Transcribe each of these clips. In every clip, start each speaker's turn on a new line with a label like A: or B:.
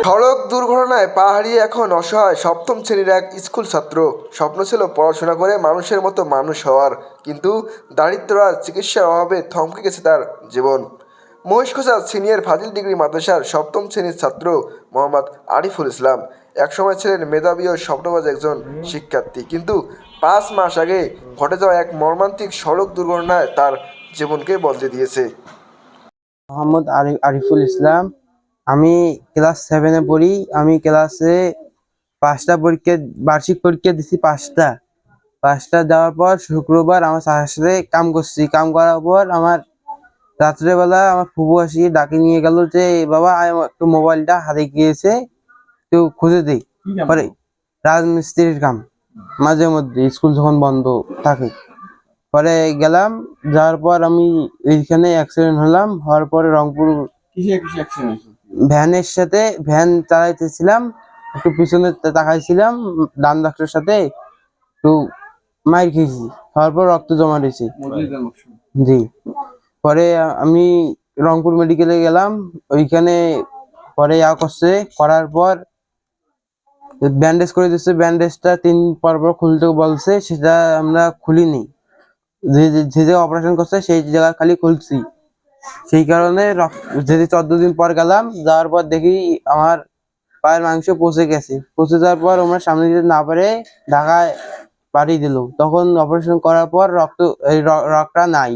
A: সড়ক দুর্ঘটনায় পা হারিয়ে এখন অসহায় সপ্তম শ্রেণীর এক স্কুল ছাত্র। স্বপ্ন ছিল পড়াশোনা করে মানুষের মতো মানুষ হওয়ার, কিন্তু দারিদ্র্য আর চিকিৎসার অভাবে থমকে গেছে তার জীবন। মহেশখালী সিনিয়র ফাজিল ডিগ্রি মাদ্রাসার সপ্তম শ্রেণীর ছাত্র মোহাম্মদ আরিফুল ইসলাম একসময় ছিলেন মেধাবী ও স্বপ্নবাজ একজন শিক্ষার্থী, কিন্তু 5 মাস আগে ঘটে যাওয়া এক মর্মান্তিক সড়ক দুর্ঘটনায় তার জীবনকে বদলে দিয়েছে।
B: মোহাম্মদ আরিফুল ইসলাম, আমি ক্লাস 7-এ পড়ি। আমি ক্লাসে 5টা পরীক্ষা, বার্ষিক পরীক্ষা দিছি। 5টা দেওয়ার পর শুক্রবার আমার স্যারের সাথে কাম করছি। কাম করার পর আমার রাত্রেবেলা আমার ফুফু আসি ডাকে নিয়ে গেল যে বাবা একটু মোবাইলটা হারিয়ে গিয়েছে, একটু খুঁজে দিই। পরে রাজমিস্ত্রির কাম, মাঝে মধ্যে স্কুল যখন বন্ধ থাকে। পরে গেলাম, যাওয়ার পর আমি এইখানে অ্যাক্সিডেন্ট হওয়ার পরে রংপুর ভ্যানের সাথে ভ্যান চালাইতেছিলাম, একটু পিছনে তাকাইছিলাম, ডান ডাক্তারের সাথে একটু মাইর খেয়েছি, হওয়ার পর রক্ত জমা রয়েছে। জি, পরে আমি রংপুর মেডিকেলে গেলাম। ওইখানে পরে করার পর ব্যান্ডেজ করে দিচ্ছে। ব্যান্ডেজটা 3 পর খুলতে বলছে, সেটা আমরা খুলিনি। যে যে অপারেশন করছে সেই জায়গা খালি খুলছি। সেই কারণে যদি 14 দিন পর গেলাম, যাওয়ার পর দেখি আমার পায়ের মাংস পচে গেছে। পচে যাওয়ার পর আমরা সামনে দিতে না পারে ঢাকায় পাঠিয়ে দিল। তখন অপারেশন করার পর রক্তটা নাই।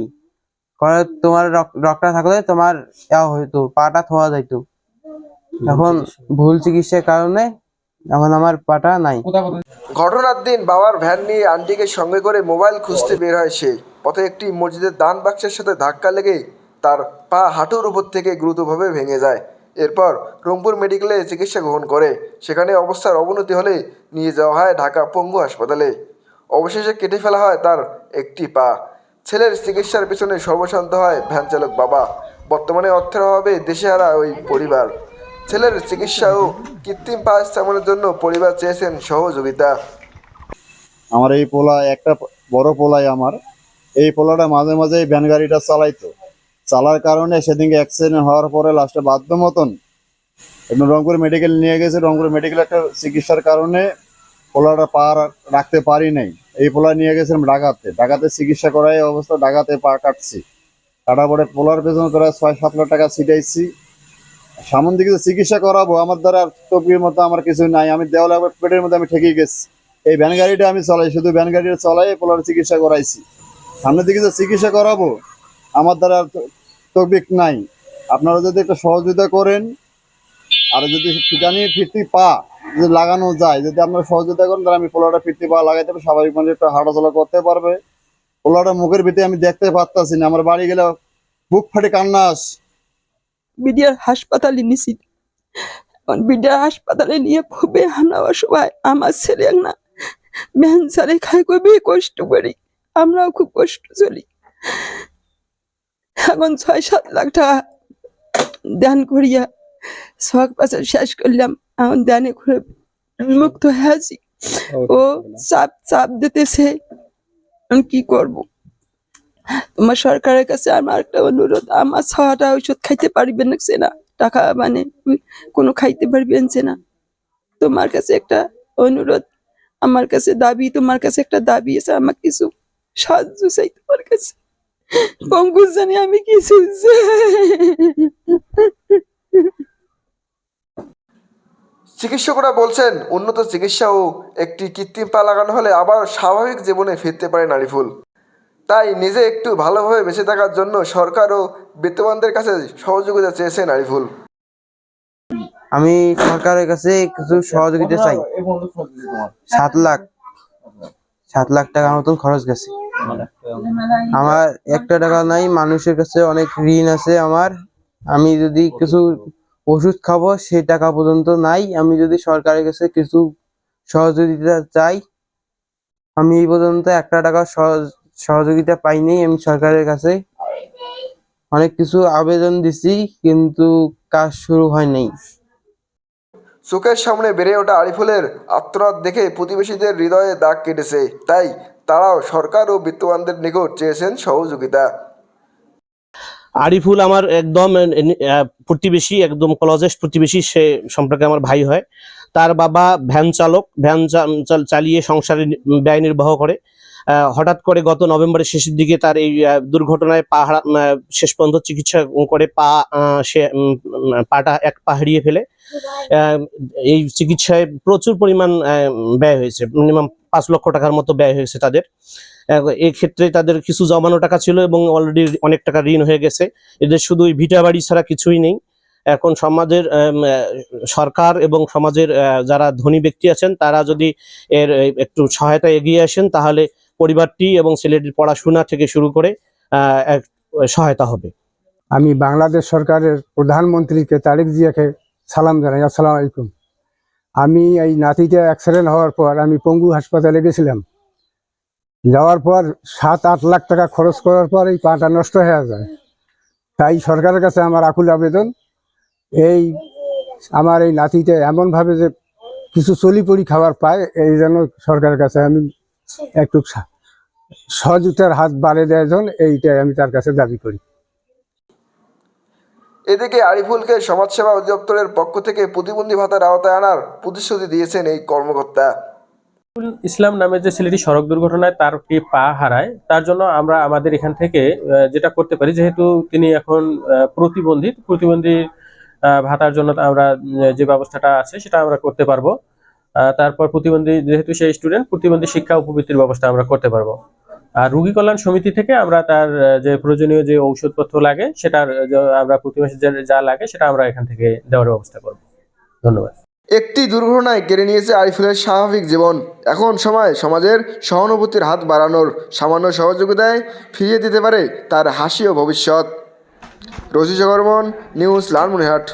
B: তোমার রক্তটা থাকলে তোমার হইতো, পাটা থোয়া যাইতো। এখন ভুল চিকিৎসার কারণে এখন আমার পাটা নাই।
A: ঘটনার দিন বাবার ভ্যান নিয়ে আন্টিকে সঙ্গে করে মোবাইল খুঁজতে বের হয় সে। পথে একটি মসজিদের দান বাক্সের সাথে ধাক্কা লেগে তার পা হাঁটুর উপর থেকে গুরুতরভাবে ভেঙে যায়। এরপর রংপুর মেডিকেলে চিকিৎসা গ্রহণ করে। সেখানে অবস্থার অবনতি হলে নিয়ে যাওয়া হয় ঢাকা পঙ্গু হাসপাতালে। অবশেষে কেটে ফেলা হয় তার একটি পা। ছেলের চিকিৎসার পেছনে সর্বশান্ত হয় ভ্যান চালক বাবা। বর্তমানে অর্থের অভাবে দিশেহারা ওই পরিবার। ছেলের চিকিৎসা ও কৃত্রিম পা স্থাপনের জন্য পরিবার চেয়েছেন সহযোগিতা।
C: আমার এই পোলা একটা বড় পোলাই আমার, এই পোলাটা মাঝে মাঝে ভ্যান গাড়িটা চালাইতো। চালার কারণে সেদিনকে অ্যাক্সিডেন্ট হওয়ার পরে লাস্টে বাধ্য মতন রংপুর মেডিকেল নিয়ে গেছে। রংপুর মেডিকেল একটা চিকিৎসার কারণে পোলাটা পা রাখতে পারি নাই। এই পোলা নিয়ে গেছিলাম ঢাকাতে চিকিৎসা করাই অবস্থা ঢাকাতে পা কাটছি। কাটার পরে পোলার পেছনে প্রায় 6-7 লাখ টাকা ছিটাইছি। সামন দিকে চিকিৎসা করাবো, আমার দ্বারা তকবির মতো আমার কিছু নাই। আমি দেওয়ালে পেটের মধ্যে আমি ঠেকে গেছি। এই ভ্যান গাড়িটা আমি চালাই, শুধু ভ্যান গাড়িটা চালাই পোলার চিকিৎসা করাইছি। সামনের দিকে যে চিকিৎসা করাবো আমার দ্বারা তকবিক নাই। আপনারা যদি একটা সহযোগিতা করেন, আর যদি ফিরতি পা যদি লাগানো যায়, যদি আপনারা সহযোগিতা করেন, তাহলে আমি পোলাটা ফিরতি পা লাগাইতে পারবো, স্বাভাবিক মানুষ একটা হাঁটাচলা করতে পারবে। পোলাটা মুখের ভিতরে আমি দেখতে পারতাছি না, আমার বাড়ি গেলে বুক ফাটে কান্না আসে।
D: বিডিআর হাসপাতালে নিছি। বিডিআর হাসপাতালে নিয়ে খুবই হামলা অসহায়। আমার ছেলে না ভ্যান চালে খাই খুবই কষ্ট করি, আমরাও খুব কষ্ট চলি। এখন 6-7 লাখ টাকা দান করিয়া শখ পাশে শেষ করলাম। এখন দানে করে মুক্ত হয়েছি। ও চাপ দিতেছে, আমি কি করবো? তোমার সরকারের কাছে আমার একটা অনুরোধ, আমার 6টা ওষুধ খাইতে পারবেন না, টাকা মানে কোনো খাইতে পারবেন না। তোমার কাছে একটা অনুরোধ, আমার কাছে দাবি, তোমার কাছে একটা দাবি আছে, আমার কিছু সাহায্য চাই তোমার কাছে। পঙ্কু জানি আমি কিছু
A: চিকিৎসকরা বলছেন উন্নত চিকিৎসা ও একটি কৃত্রিম পা লাগানো হলে আবার স্বাভাবিক জীবনে ফিরতে পারে আরিফুল। তাই নিজে একটু ভালোভাবে বেঁচে থাকার জন্য সরকার ও বিত্তবানদের কাছে সহযোগিতা চেয়েছেন আরিফুল।
B: আমি সরকারের কাছে কিছু সহযোগিতা চাই। 7 লাখ টাকার মতন খরচ গেছে। আমার একটা টাকা নাই, মানুষের কাছে অনেক ঋণ আছে আমার। আমি যদি কিছু ওষুধ খাবো সেই টাকা পর্যন্ত নাই। আমি যদি সরকারের কাছে কিছু সহযোগিতা চাই, আমি এই পর্যন্ত একটা টাকা সহযোগিতা পাইনি। আমি সরকারের কাছে অনেক কিছু আবেদন দিছি, কিন্তু কাজ শুরু হয় নাই।
A: চোখের সামনে বেড়ে ওঠা আরিফুলের আত্মনাদ দেখে প্রতিবেশীদের হৃদয়ে দাগ কেটেছে। তাই তারাও সরকার ও বিত্তবানদের নিকট চেয়েছেন সহযোগিতা।
E: আরিফুল আমার একদম প্রতিবেশী, একদম ক্লোজেস্ট প্রতিবেশী, সে সম্পর্কে আমার ভাই হয়। তার বাবা ভ্যান চালক, চালিয়ে সংসারে ব্যয় নির্বাহ করে। হঠাৎ করে গত নভেম্বরের শেষের দিকে তার এই দুর্ঘটনায় শেষ পর্যন্ত চিকিৎসা করে পাটা এক পা হারিয়ে ফেলে। এই চিকিৎসায় প্রচুর পরিমাণ ব্যয় হয়েছে, মিনিমাম 5 লক্ষ টাকার মতো ব্যয় হয়েছে তাদের। এই ক্ষেত্রে তাদের কিছু জমানো টাকা ছিল এবং অলরেডি অনেক টাকা ঋণ হয়ে গেছে। এদের শুধু ভিটা বাড়ি ছাড়া কিছুই নেই। এখন সমাজের সরকার এবং সমাজের যারা ধনী ব্যক্তি আছেন তারা যদি এর একটু সহায়তা এগিয়ে আসেন, তাহলে পরিবারটি এবং ছেলেটির পড়াশোনা থেকে শুরু করে এক সহায়তা হবে।
F: আমি বাংলাদেশ সরকারের প্রধানমন্ত্রীকে তারেক জিয়াকে সালাম জানাই। আসসালামু আলাইকুম। আমি এই নাতিটা অ্যাক্সিডেন্ট হওয়ার পর আমি পঙ্গু হাসপাতালে গেছিলাম। যাওয়ার পর 7-8 লাখ টাকা খরচ করার পর এই পাটা নষ্ট হয়ে যায়। তাই সরকারের কাছে আমার আকুল আবেদন, এই আমার এই নাতিটা এমনভাবে যে কিছু চলিপড়ি খাবার পায়, এই জন্য সরকারের কাছে আমি একটু সহযোগিতার হাত বাড়িয়ে দেওয়ার জন্য এইটাই আমি তার কাছে দাবি করি।
A: এদিকে আরিফুলকে সমাজসেবা অধিদপ্তরের পক্ষ থেকে প্রতিবন্ধী ভাতার আওতায় আনার প্রতিশ্রুতি দিয়েছেন এই কর্মকর্তা।
G: ইসলাম নামে যে ছেলেটি সড়ক দুর্ঘটনায় তার পা হারায়, তার জন্য আমরা আমাদের এখান থেকে যেটা করতে পারি, যেহেতু তিনি এখন প্রতিবন্ধী ভাতার জন্য আমরা যে ব্যবস্থাটা আছে সেটা আমরা করতে পারবো। তারপর প্রতিবন্ধী, যেহেতু সেই স্টুডেন্ট, প্রতিবন্ধী শিক্ষা উপবৃত্তির ব্যবস্থা আমরা করতে পারবো। আর রোগী কল্যাণ সমিতি থেকে আমরা তার যে প্রয়োজনীয় যে ঔষধপত্র লাগে সেটার আমরা প্রতি মাসে যা লাগে সেটা আমরা এখান থেকে দেওয়ার ব্যবস্থা করব। ধন্যবাদ।
A: একটি দুর্ঘটনায় কেড়ে নিয়েছে আরিফুলের স্বাভাবিক জীবন। এখন সময় সমাজের সহানুভূতির হাত বাড়ানোর। সামান্য সহযোগিতায় ফিরিয়ে দিতে পারে তার হাসি ও ভবিষ্যৎ। রশিদ বর্মন, নিউজ লালমনিরহাট।